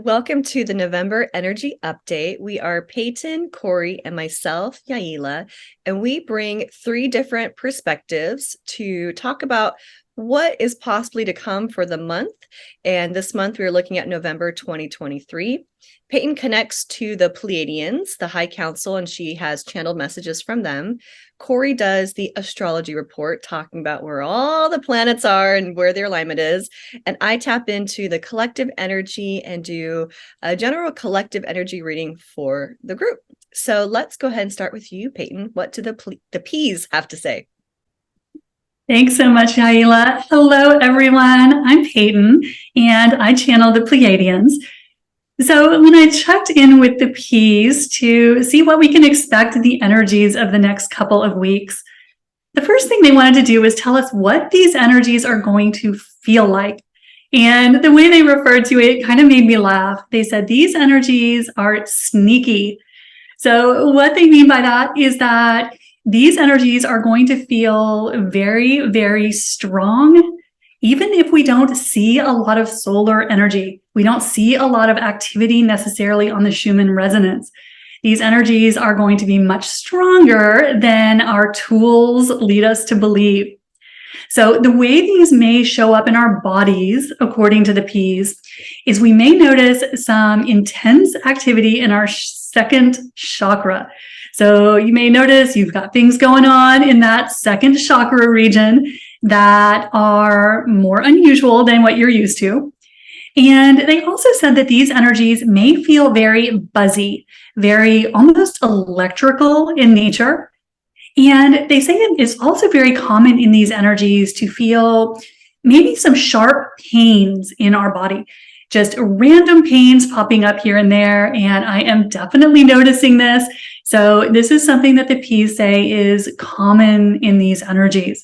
Welcome to the November Energy Update. We are Peyton, Corey, and myself, Yaila, and we bring three different perspectives to talk about what is possibly to come for the month. And this month, we're looking at November 2023. Peyton connects to the Pleiadians, the High Council, and she has channeled messages from them. Corey does the astrology report, talking about where all the planets are and where their alignment is. And I tap into the collective energy and do a general collective energy reading for the group. So let's go ahead and start with you, Peyton. What do the P's have to say? Thanks so much, Yaila. Hello, everyone. I'm Peyton, and I channel the Pleiadians. So when I checked in with the P's to see what we can expect the energies of the next couple of weeks, the first thing they wanted to do was tell us what these energies are going to feel like. And the way they referred to it kind of made me laugh. They said these energies are sneaky. So what they mean by that is that these energies are going to feel very, very strong, even if we don't see a lot of solar energy. We don't see a lot of activity necessarily on the Schumann resonance. These energies are going to be much stronger than our tools lead us to believe. So the way these may show up in our bodies, according to the P's, is we may notice some intense activity in our second chakra. So you may notice you've got things going on in that second chakra region that are more unusual than what you're used to. And they also said that these energies may feel very buzzy, very almost electrical in nature. And they say it is also very common in these energies to feel maybe some sharp pains in our body, just random pains popping up here and there. And I am definitely noticing this. So this is something that the P's say is common in these energies.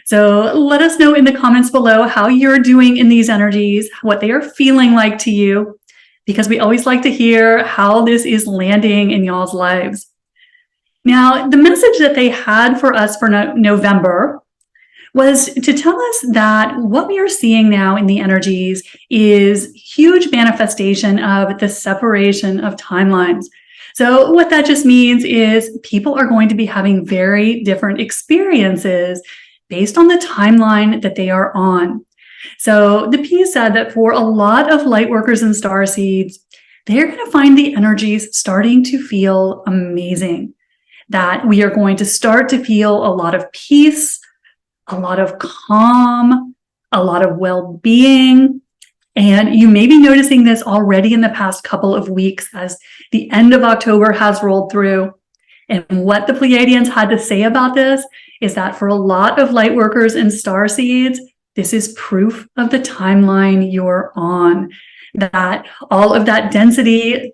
So let us know in the comments below how you're doing in these energies, what they are feeling like to you, because we always like to hear how this is landing in y'all's lives. Now, the message that they had for us for November was to tell us that what we are seeing now in the energies is huge manifestation of the separation of timelines. So what that just means is people are going to be having very different experiences based on the timeline that they are on. So the P said that for a lot of light workers and starseeds, they're going to find the energies starting to feel amazing, that we are going to start to feel a lot of peace, a lot of calm, a lot of well-being. And you may be noticing this already in the past couple of weeks as the end of October has rolled through. And what the Pleiadians had to say about this is that for a lot of light workers and starseeds, this is proof of the timeline you're on, that all of that density,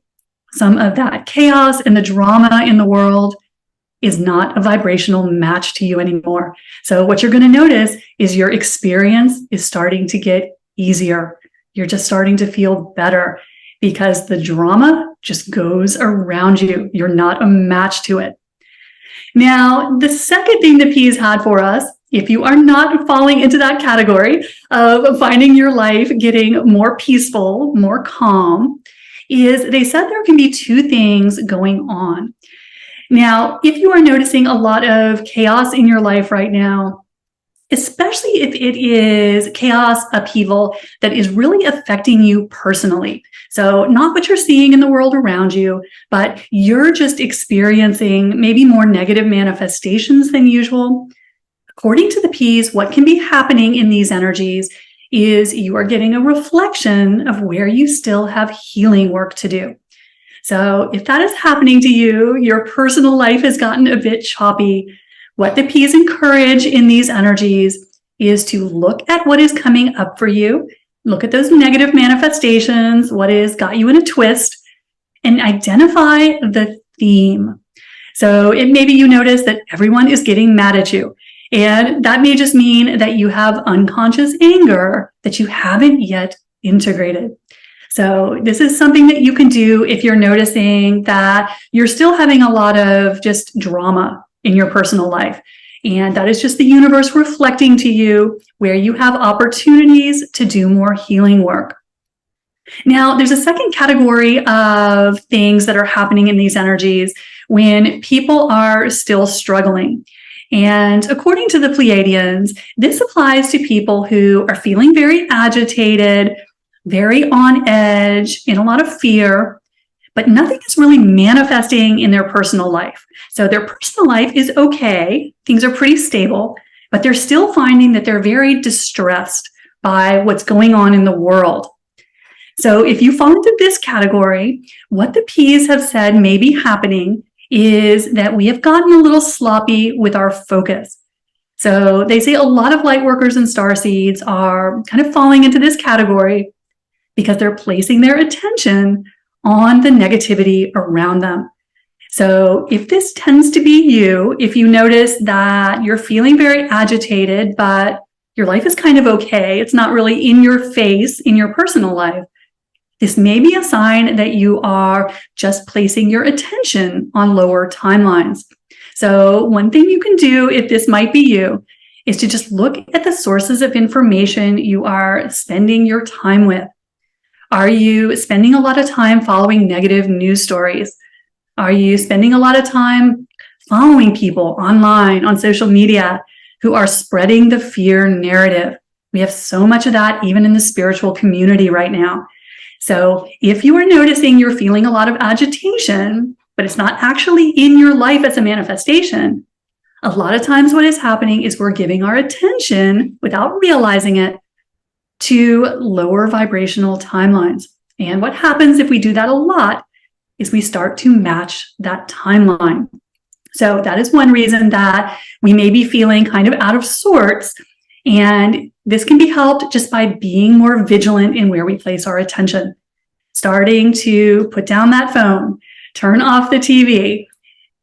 some of that chaos and the drama in the world is not a vibrational match to you anymore. So what you're going to notice is your experience is starting to get easier. You're just starting to feel better because the drama just goes around you. You're not a match to it. Now, the second thing the P's had for us, if you are not falling into that category of finding your life getting more peaceful, more calm, is they said there can be two things going on. Now, if you are noticing a lot of chaos in your life right now, especially if it is chaos, upheaval that is really affecting you personally. So not what you're seeing in the world around you, but you're just experiencing maybe more negative manifestations than usual. According to the P's, what can be happening in these energies is you are getting a reflection of where you still have healing work to do. So if that is happening to you, your personal life has gotten a bit choppy. What the P's encourage in these energies is to look at what is coming up for you, look at those negative manifestations, what has got you in a twist, and identify the theme. So it maybe you notice that everyone is getting mad at you, and that may just mean that you have unconscious anger that you haven't yet integrated. So this is something that you can do if you're noticing that you're still having a lot of just drama in your personal life. And that is just the universe reflecting to you where you have opportunities to do more healing work. Now, there's a second category of things that are happening in these energies when people are still struggling. And according to the Pleiadians, this applies to people who are feeling very agitated, very on edge, in a lot of fear, but nothing is really manifesting in their personal life. So their personal life is okay, things are pretty stable, but they're still finding that they're very distressed by what's going on in the world. So if you fall into this category, what the P's have said may be happening is that we have gotten a little sloppy with our focus. So they say a lot of light workers and starseeds are kind of falling into this category because they're placing their attention on the negativity around them. So if this tends to be you, if you notice that you're feeling very agitated, but your life is kind of okay, it's not really in your face in your personal life, this may be a sign that you are just placing your attention on lower timelines. So one thing you can do, if this might be you, is to just look at the sources of information you are spending your time with. Are you spending a lot of time following negative news stories? Are you spending a lot of time following people online, on social media, who are spreading the fear narrative? We have so much of that even in the spiritual community right now. So if you are noticing you're feeling a lot of agitation, but it's not actually in your life as a manifestation, a lot of times what is happening is we're giving our attention, without realizing it, to lower vibrational timelines. And what happens if we do that a lot is we start to match that timeline. So that is one reason that we may be feeling kind of out of sorts. And this can be helped just by being more vigilant in where we place our attention. Starting to put down that phone, turn off the TV,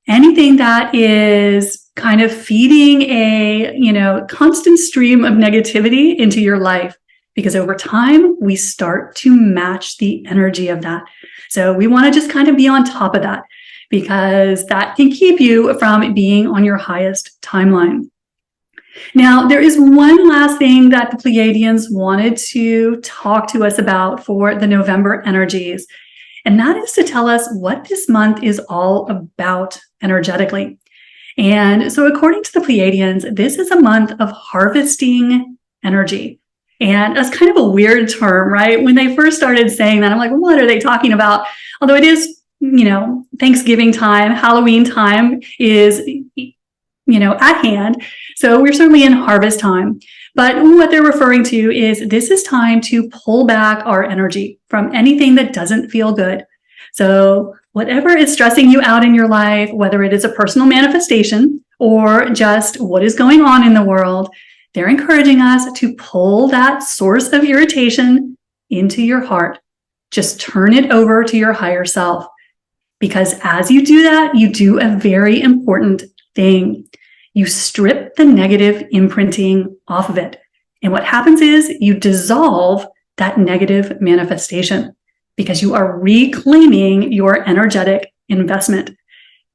anything that is kind of feeding a, constant stream of negativity into your life. Because over time, we start to match the energy of that. So we want to just kind of be on top of that, because that can keep you from being on your highest timeline. Now, there is one last thing that the Pleiadians wanted to talk to us about for the November energies, and that is to tell us what this month is all about energetically. And so according to the Pleiadians, this is a month of harvesting energy. And that's kind of a weird term, right? When they first started saying that, I'm like, what are they talking about? Although it is, Thanksgiving time, Halloween time is, at hand. So we're certainly in harvest time. But what they're referring to is this is time to pull back our energy from anything that doesn't feel good. So whatever is stressing you out in your life, whether it is a personal manifestation or just what is going on in the world, they're encouraging us to pull that source of irritation into your heart. Just turn it over to your higher self. Because as you do that, you do a very important thing. You strip the negative imprinting off of it. And what happens is you dissolve that negative manifestation because you are reclaiming your energetic investment.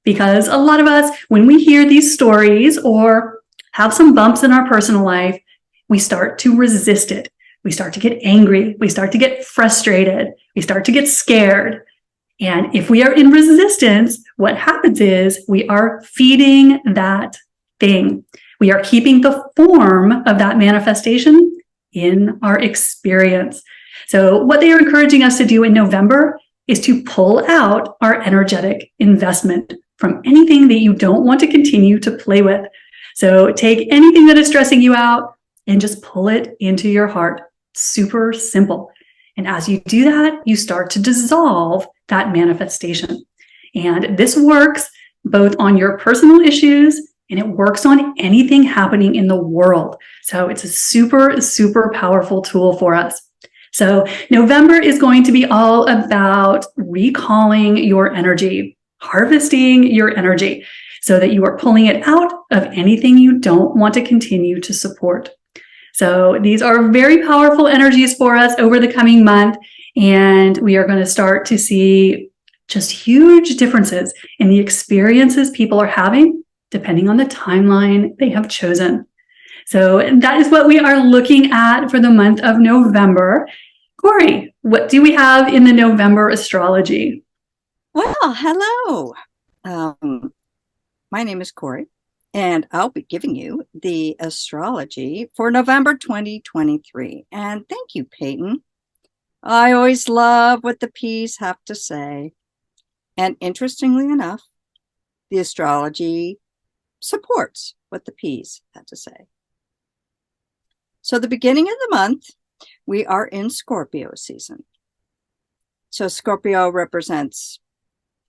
Because a lot of us, when we hear these stories or have some bumps in our personal life, we start to resist it. We start to get angry. We start to get frustrated. We start to get scared. And if we are in resistance, what happens is we are feeding that thing. We are keeping the form of that manifestation in our experience. So what they are encouraging us to do in November is to pull out our energetic investment from anything that you don't want to continue to play with. So take anything that is stressing you out and just pull it into your heart. Super simple. And as you do that, you start to dissolve that manifestation. And this works both on your personal issues and it works on anything happening in the world. So it's a super, super powerful tool for us. So November is going to be all about recalling your energy, harvesting your energy so that you are pulling it out of anything you don't want to continue to support. So these are very powerful energies for us over the coming month, and we are going to start to see just huge differences in the experiences people are having depending on the timeline they have chosen. So that is what we are looking at for the month of November. Corey, what do we have in the November astrology? Well, hello. My name is Corey, and I'll be giving you the astrology for November 2023. And thank you, Peyton. I always love what the P's have to say. And interestingly enough, the astrology supports what the P's had to say. So the beginning of the month, we are in Scorpio season. So Scorpio represents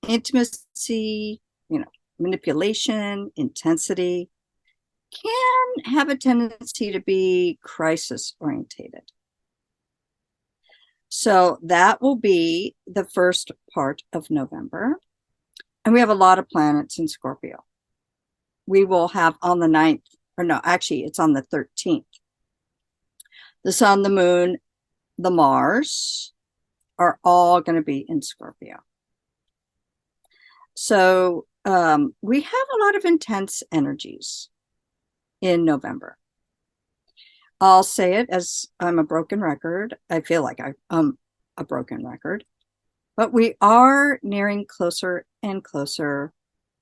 intimacy, manipulation, intensity, can have a tendency to be crisis orientated. So that will be the first part of November. And we have a lot of planets in Scorpio. We will have on the 9th, or no, actually it's on the 13th. The sun, the moon, the Mars are all going to be in Scorpio. So we have a lot of intense energies in November. I'll say it as I'm a broken record. I feel like I'm a broken record, but we are nearing closer and closer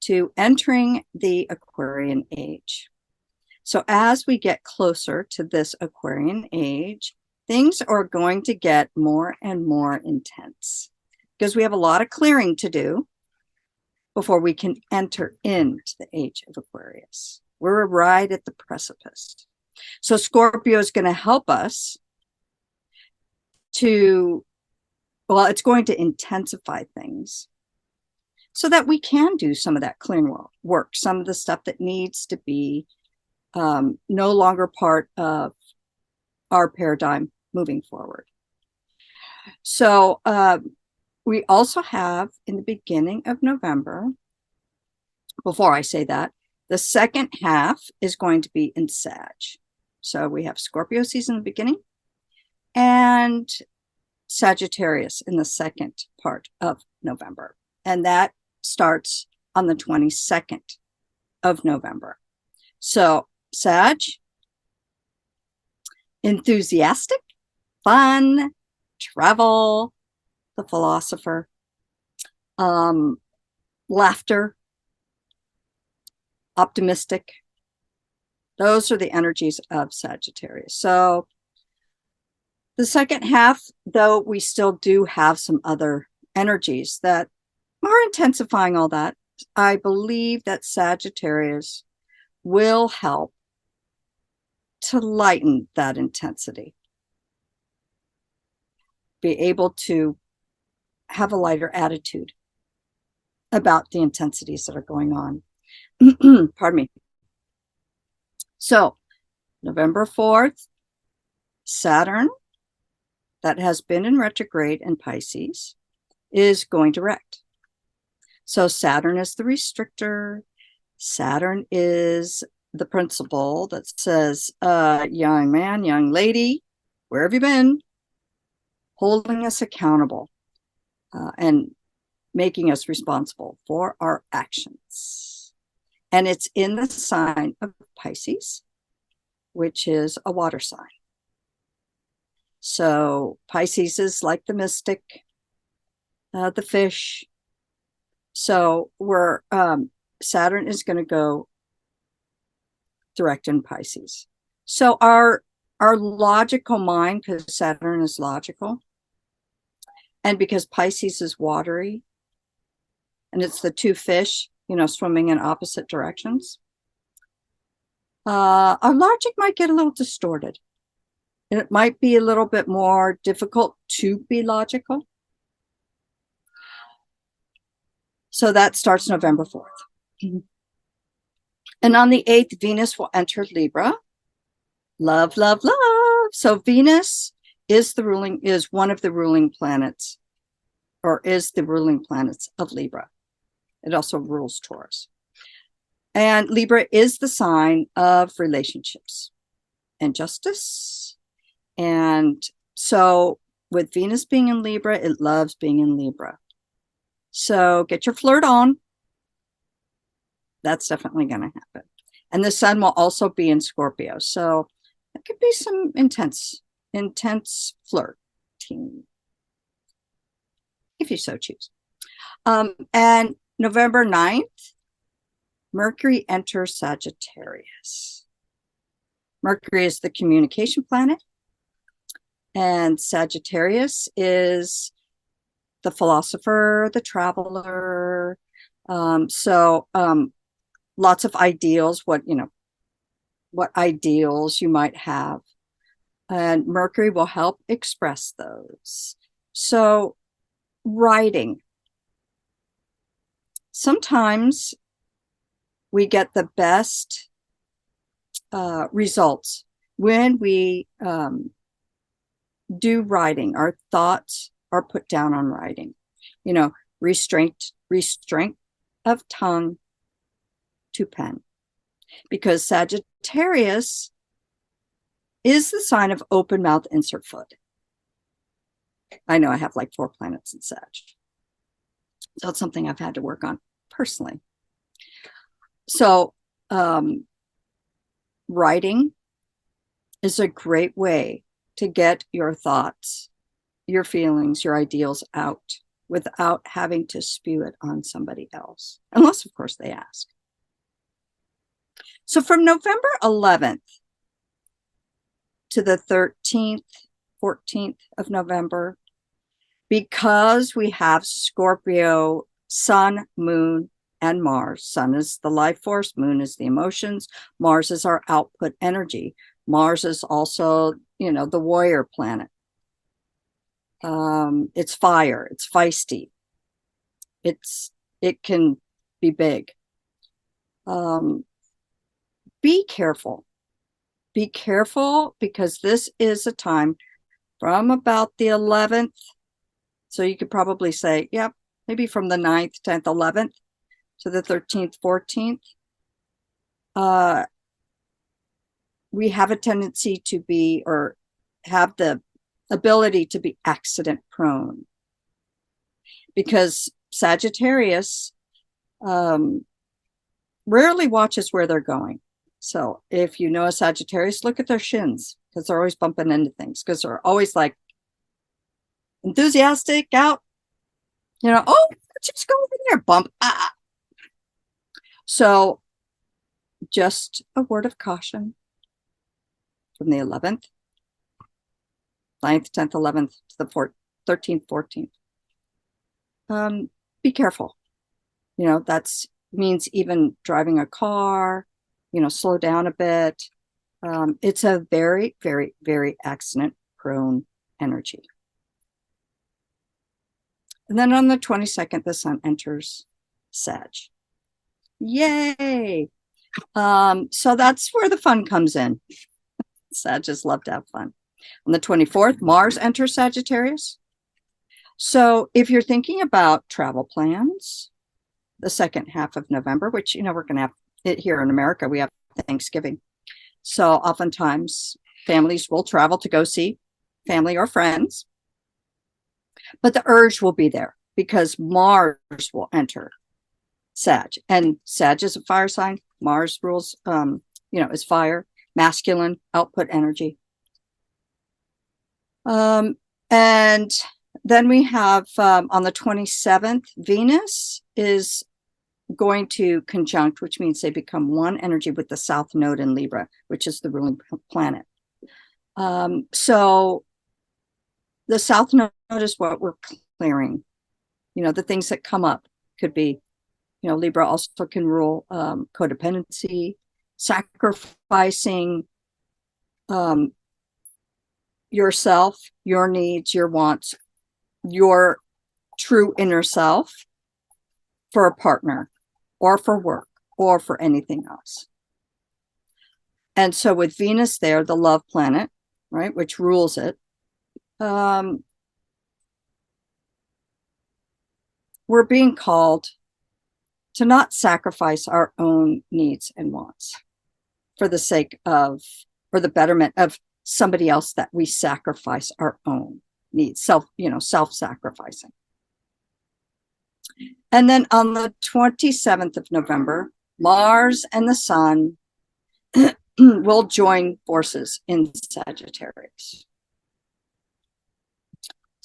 to entering the Aquarian age. So as we get closer to this Aquarian age, things are going to get more and more intense because we have a lot of clearing to do before we can enter into the age of Aquarius. We're right at the precipice. So Scorpio is going to help us it's going to intensify things so that we can do some of that clearing work, some of the stuff that needs to be no longer part of our paradigm moving forward. So we also have in the beginning of November, before I say that, the second half is going to be in Sag. So we have Scorpio season in the beginning and Sagittarius in the second part of November. And that starts on the 22nd of November. So Sag, enthusiastic, fun, travel, the philosopher, laughter, optimistic. Those are the energies of Sagittarius. So the second half, though, we still do have some other energies that are intensifying all that. I believe that Sagittarius will help to lighten that intensity, be able to have a lighter attitude about the intensities that are going on. Pardon me. So November 4th, Saturn, that has been in retrograde in Pisces, is going direct. So Saturn is the restrictor. Saturn is the principle that says, young man, young lady, where have you been? Holding us accountable and making us responsible for our actions. And it's in the sign of Pisces, which is a water sign. So Pisces is like the mystic, the fish. So Saturn is going to go direct in Pisces. So our logical mind, because Saturn is logical, and because Pisces is watery, and it's the two fish, swimming in opposite directions, our logic might get a little distorted. And it might be a little bit more difficult to be logical. So that starts November 4th. And on the 8th, Venus will enter Libra. Love, love, love. So Venus is one of the ruling planets, or is the ruling planets of Libra. It also rules Taurus. And Libra is the sign of relationships and justice. And so with Venus being in Libra, it loves being in Libra. So get your flirt on. That's definitely going to happen. And the sun will also be in Scorpio. So it could be some intense flirting 14, if you so choose. And November 9th, Mercury enters Sagittarius. Mercury is the communication planet, and Sagittarius is the philosopher, the traveler. Lots of ideals, what ideals you might have. And Mercury will help express those. So writing. Sometimes we get the best results when we do writing. Our thoughts are put down on writing. Restraint of tongue to pen. Because Sagittarius is the sign of open mouth, insert foot. I know I have like 4 planets in Sag. So it's something I've had to work on personally. So writing is a great way to get your thoughts, your feelings, your ideals out without having to spew it on somebody else. Unless, of course, they ask. So from November 11th to the 13th, 14th of November, because we have Scorpio, Sun, Moon, and Mars. Sun is the life force, Moon is the emotions, Mars is our output energy. Mars is also, the warrior planet. It's fire, it's feisty. It can be big. Be careful. Be careful, because this is a time from about the 11th. So you could probably say, yep, maybe from the 9th, 10th, 11th to the 13th, 14th. We have a tendency to be, or have the ability to be accident prone, because Sagittarius rarely watches where they're going. So if you know a Sagittarius, look at their shins, because they're always bumping into things, because they're always like enthusiastic out, oh, just go over there, bump. So just a word of caution from the 11th, 9th, 10th, 11th to the 13th, 14th. Be careful. That's means even driving a car, slow down a bit. It's a very, very, very accident prone energy. And then on the 22nd, the sun enters Sag. Yay! So that's where the fun comes in. Sagittarius love to have fun. On the 24th, Mars enters Sagittarius. So if you're thinking about travel plans, the second half of November, which, we're going to have it here in America, we have Thanksgiving. So oftentimes families will travel to go see family or friends. But the urge will be there because Mars will enter Sag. And Sag is a fire sign. Mars rules, is fire, masculine, output energy. And then we have on the 27th, Venus is going to conjunct, which means they become one energy with the South Node in Libra, which is the ruling planet. So the South Node is what we're clearing. The things that come up could be, Libra also can rule codependency, sacrificing yourself, your needs, your wants, your true inner self for a partner or for work or for anything else. And so with Venus there, the love planet, right, which rules it, we're being called to not sacrifice our own needs and wants for the sake of, for the betterment of somebody else, that we sacrifice our own needs, self-sacrificing. And then on the 27th of November, Mars and the Sun will join forces in Sagittarius.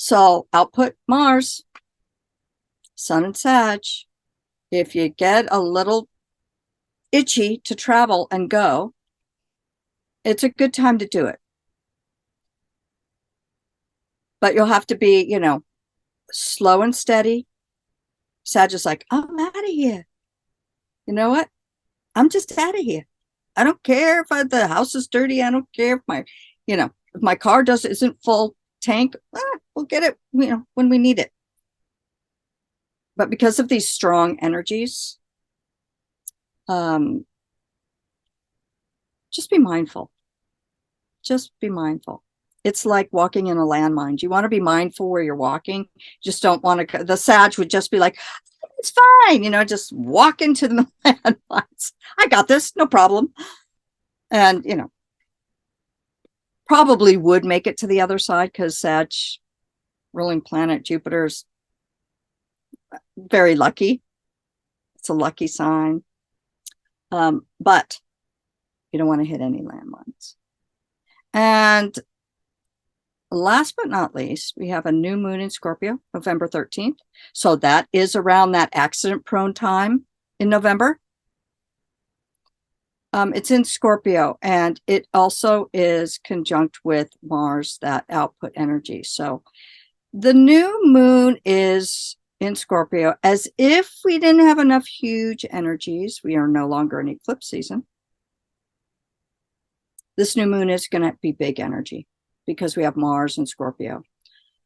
So output Mars, Sun and Sag. If you get a little itchy to travel and go, it's a good time to do it. But you'll have to be, slow and steady. Sag is like, I'm out of here. You know what? I'm just out of here. I don't care if the house is dirty. I don't care if if my car isn't full tank. We'll get it, when we need it. But because of these strong energies, just be mindful. Just be mindful. It's like walking in a landmine. You want to be mindful where you're walking. Just don't want to. The Sag would just be like, it's fine, just walk into the landmines. I got this, no problem. And, probably would make it to the other side because Sag, ruling planet Jupiter's very lucky. It's a lucky sign. But you don't want to hit any landmines. And last but not least, we have a new moon in Scorpio, November 13th. So that is around that accident-prone time in November. It's in Scorpio, and it also is conjunct with Mars, that output energy. So the new moon is in Scorpio, as if we didn't have enough huge energies. We are no longer in eclipse season. This new moon is going to be big energy because we have Mars in Scorpio.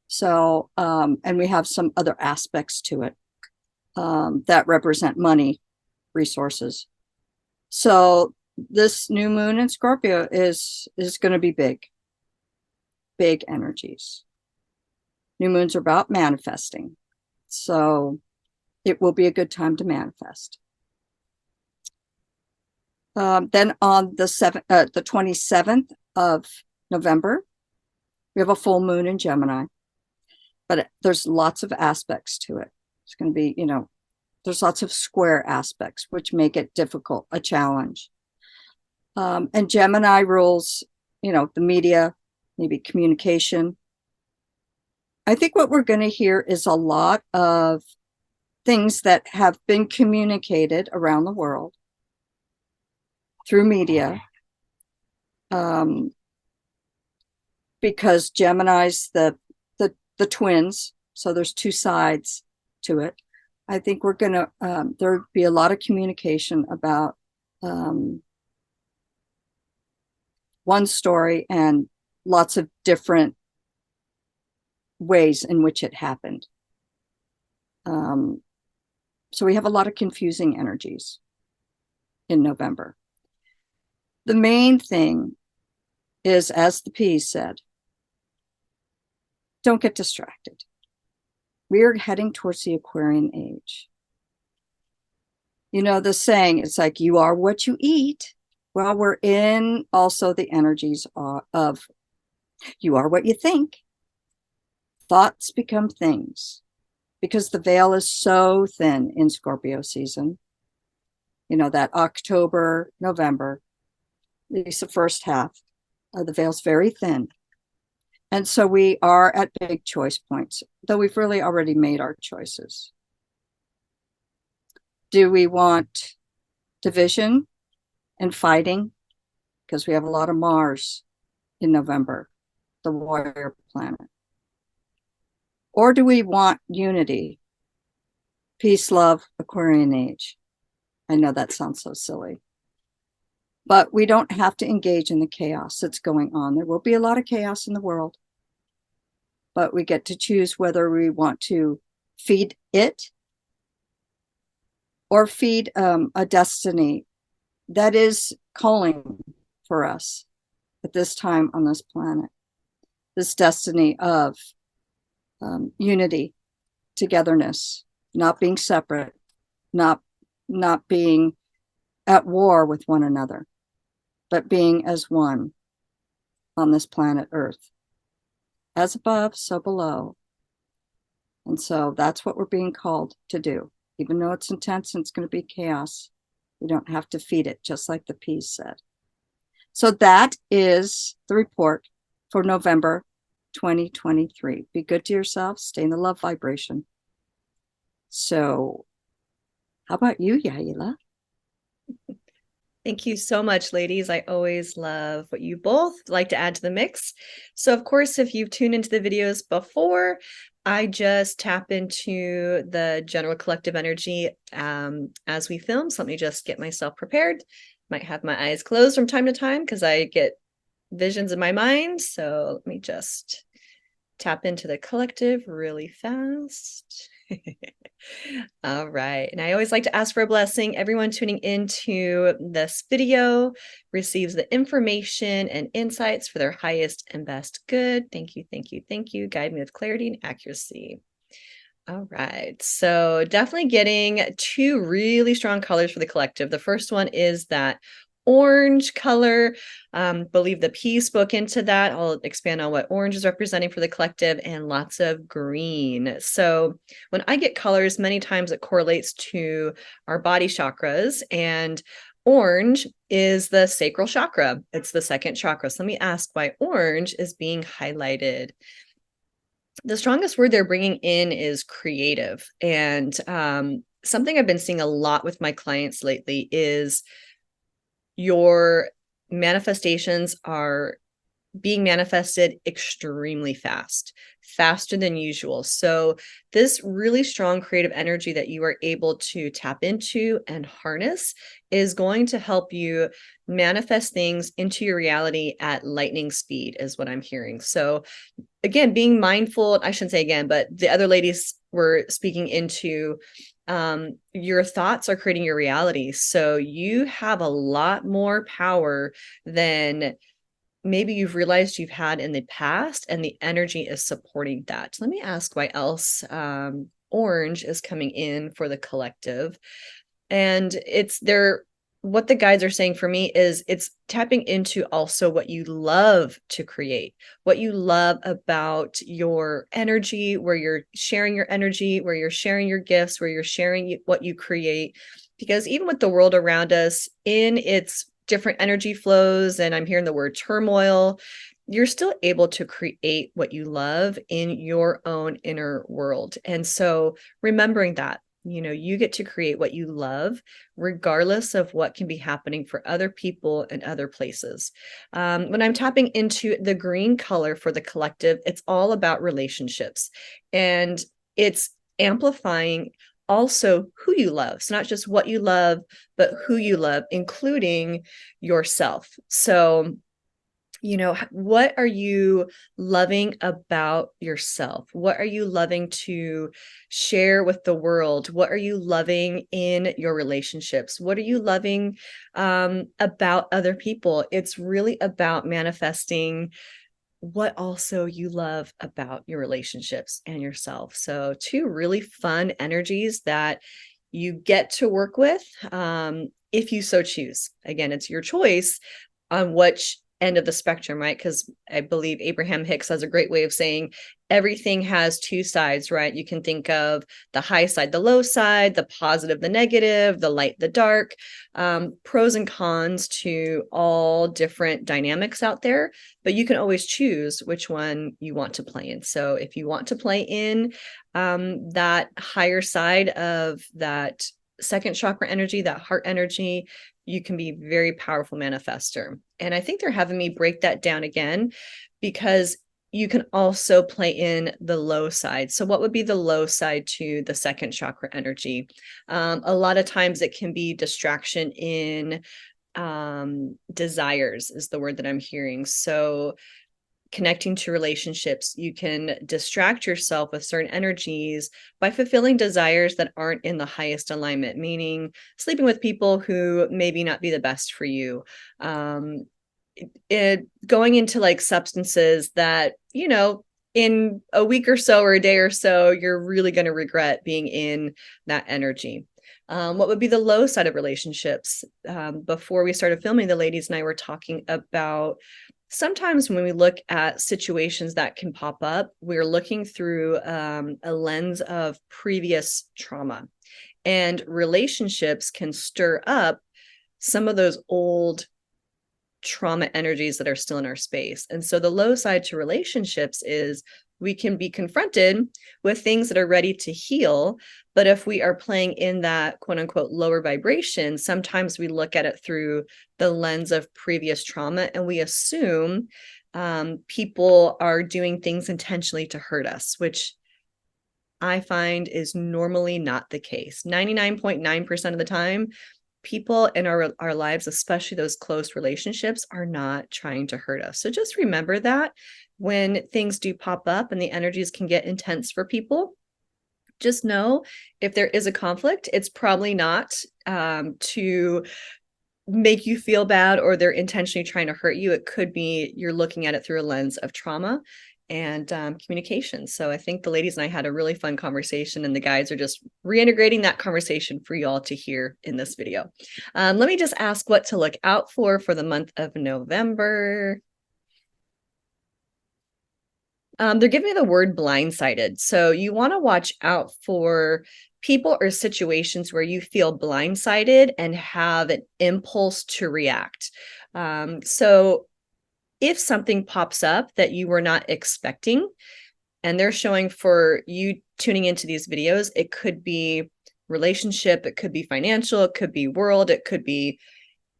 So, and we have some other aspects to it that represent money, resources. So this new moon in Scorpio is going to be big energies. New moons are about manifesting. So it will be a good time to manifest. Then on the 27th of November, we have a full moon in Gemini, but there's lots of aspects to it. It's going to be, there's lots of square aspects, which make it difficult, a challenge. And Gemini rules, the media, maybe communication. I think what we're going to hear is a lot of things that have been communicated around the world through media, because Gemini's the twins, so there's two sides to it. I think we're going to, there'll be a lot of communication about one story and lots of different ways in which it happened. So we have a lot of confusing energies in November. The main thing is, as the P's said, don't get distracted. We're heading towards the Aquarian age. The saying, it's like, you are what you eat. Well, we're in also the energies of you are what you think. Thoughts become things, because the veil is so thin in Scorpio season. That October, November, at least the first half, the veil's very thin. And so we are at big choice points, though we've really already made our choices. Do we want division and fighting? Because we have a lot of Mars in November, the warrior planet. Or do we want unity, peace, love, Aquarian age? I know that sounds so silly. But we don't have to engage in the chaos that's going on. There will be a lot of chaos in the world. But we get to choose whether we want to feed it or feed a destiny that is calling for us at this time on this planet. This destiny of unity, togetherness, not being separate, not being at war with one another, but being as one on this planet Earth. As above, so below. And so that's what we're being called to do. Even though it's intense and it's going to be chaos, we don't have to feed it, just like the P's said. So that is the report for November 2023. Be good to yourself, stay in the love vibration. So, how about you, Yaila? Thank you so much, ladies. I always love what you both like to add to the mix. So, of course, if you've tuned into the videos before, I just tap into the general collective energy as we film. So let me just get myself prepared. Might have my eyes closed from time to time because I get visions in my mind. So let me just tap into the collective really fast. All right. And I always like to ask for a blessing. Everyone tuning into this video receives the information and insights for their highest and best good. Thank you, thank you, thank you. Guide me with clarity and accuracy. All right. So definitely getting two really strong colors for the collective. The first one is that orange color. Believe the P spoke into that. I'll expand on what orange is representing for the collective, and lots of green. So when I get colors, many times it correlates to our body chakras, and orange is the sacral chakra. It's the second chakra. So let me ask why orange is being highlighted. The strongest word they're bringing in is creative. And something I've been seeing a lot with my clients lately is your manifestations are being manifested extremely fast, faster than usual. So this really strong creative energy that you are able to tap into and harness is going to help you manifest things into your reality at lightning speed, is what I'm hearing. So again, being mindful, I shouldn't say again, but the other ladies were speaking into your thoughts are creating your reality. So you have a lot more power than maybe you've realized you've had in the past, and the energy is supporting that. So let me ask why else orange is coming in for the collective. And what the guides are saying for me is it's tapping into also what you love to create, what you love about your energy, where you're sharing your energy, where you're sharing your gifts, where you're sharing what you create. Because even with the world around us in its different energy flows, and I'm hearing the word turmoil, you're still able to create what you love in your own inner world. And so remembering that, you get to create what you love, regardless of what can be happening for other people and other places. When I'm tapping into the green color for the collective, it's all about relationships, and it's amplifying also who you love. So not just what you love, but who you love, including yourself. So what are you loving about yourself? What are you loving to share with the world? What are you loving in your relationships? What are you loving about other people? It's really about manifesting what also you love about your relationships and yourself. So two really fun energies that you get to work with if you so choose. Again, it's your choice on which end of the spectrum, right? Because I believe Abraham Hicks has a great way of saying everything has two sides, right? You can think of the high side, the low side, the positive, the negative, the light, the dark, pros and cons to all different dynamics out there, but you can always choose which one you want to play in. So if you want to play in that higher side of that second chakra energy, that heart energy, you can be very powerful manifester. And I think they're having me break that down again, because you can also play in the low side. So what would be the low side to the second chakra energy? A lot of times it can be distraction in desires is the word that I'm hearing. So connecting to relationships, you can distract yourself with certain energies by fulfilling desires that aren't in the highest alignment, meaning sleeping with people who maybe not be the best for you, going into like substances that, in a week or so or a day or so, you're really going to regret being in that energy. What would be the low side of relationships? Before we started filming, the ladies and I were talking about sometimes when we look at situations that can pop up, we're looking through a lens of previous trauma, and relationships can stir up some of those old trauma energies that are still in our space. And so the low side to relationships is we can be confronted with things that are ready to heal. But if we are playing in that quote unquote lower vibration, sometimes we look at it through the lens of previous trauma and we assume people are doing things intentionally to hurt us, which I find is normally not the case. 99.9% of the time, people in our lives, especially those close relationships, are not trying to hurt us. So just remember that when things do pop up and the energies can get intense for people, just know if there is a conflict, it's probably not to make you feel bad or they're intentionally trying to hurt you. It could be you're looking at it through a lens of trauma and communication. So I think the ladies and I had a really fun conversation, and the guys are just reintegrating that conversation for you all to hear in this video. Let me just ask what to look out for the month of November. They're giving me the word blindsided. So you want to watch out for people or situations where you feel blindsided and have an impulse to react. So if something pops up that you were not expecting, and they're showing for you tuning into these videos, it could be relationship, it could be financial, it could be world, it could be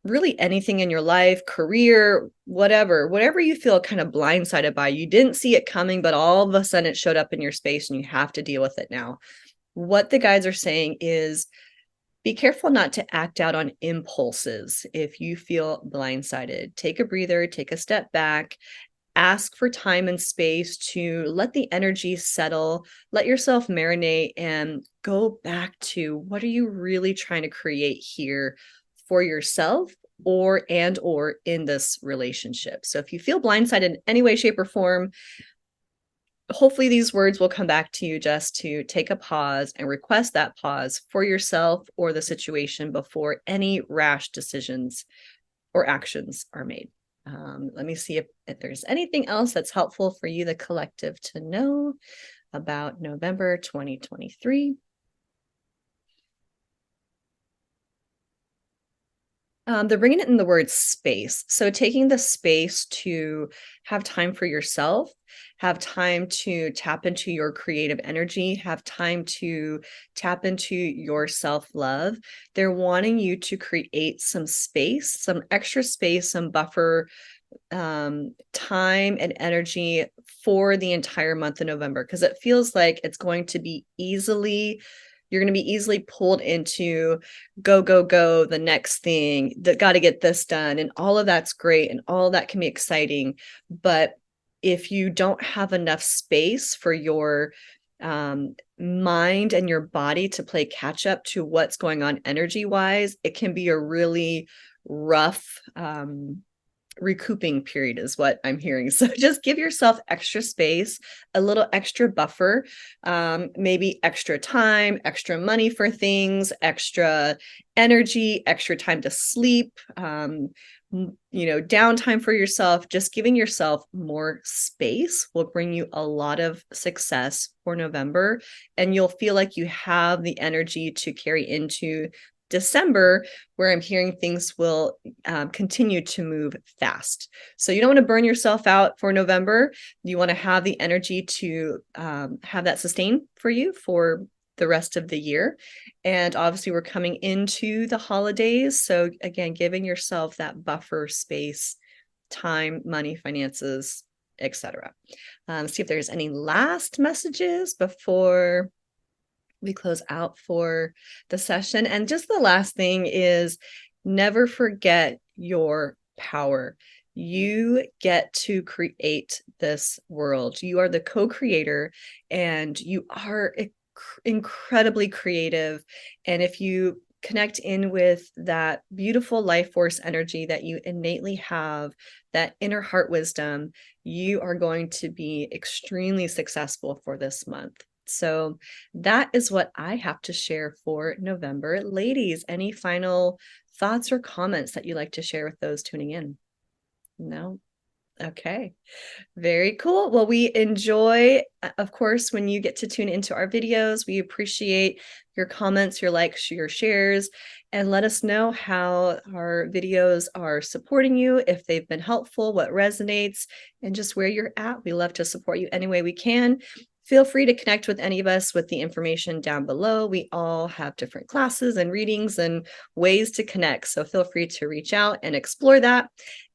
really anything in your life, career, whatever you feel kind of blindsided by. You didn't see it coming, but all of a sudden it showed up in your space and you have to deal with it now. What the guides are saying is, be careful not to act out on impulses. If you feel blindsided, take a breather, take a step back, ask for time and space to let the energy settle, let yourself marinate, and go back to what are you really trying to create here for yourself or in this relationship. So if you feel blindsided in any way, shape, or form, hopefully these words will come back to you just to take a pause and request that pause for yourself or the situation before any rash decisions or actions are made. Let me see if there's anything else that's helpful for you, the collective, to know about November 2023. They're bringing it in the word space. So taking the space to have time for yourself, have time to tap into your creative energy, have time to tap into your self-love. They're wanting you to create some space, some extra space, some buffer time and energy for the entire month of November, because it feels like it's going to be you're going to be easily pulled into go, the next thing, that got to get this done. And all of that's great. And all of that can be exciting. But if you don't have enough space for your mind and your body to play catch up to what's going on energy wise, it can be a really rough recouping period is what I'm hearing. So just give yourself extra space, a little extra buffer, maybe extra time, extra money for things, extra energy, extra time to sleep, downtime for yourself. Just giving yourself more space will bring you a lot of success for November, and you'll feel like you have the energy to carry into December, where I'm hearing things will continue to move fast. So you don't want to burn yourself out for November. You want to have the energy to have that sustain for you for the rest of the year. And obviously we're coming into the holidays. So again, giving yourself that buffer space, time, money, finances, etc. See if there's any last messages before we close out for the session. And just the last thing is, never forget your power. You get to create this world. You are the co-creator, and you are incredibly creative. And if you connect in with that beautiful life force energy that you innately have, that inner heart wisdom, you are going to be extremely successful for this month. So that is what I have to share for November. Ladies, any final thoughts or comments that you'd like to share with those tuning in? No? Okay. Very cool. Well, we enjoy, of course, when you get to tune into our videos. We appreciate your comments, your likes, your shares, and let us know how our videos are supporting you, if they've been helpful, what resonates, and just where you're at. We love to support you any way we can. Feel free to connect with any of us with the information down below. We all have different classes and readings and ways to connect, so feel free to reach out and explore that.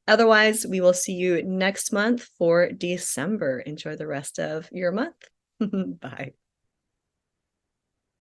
Otherwise, we will see you next month for December. Enjoy the rest of your month. Bye.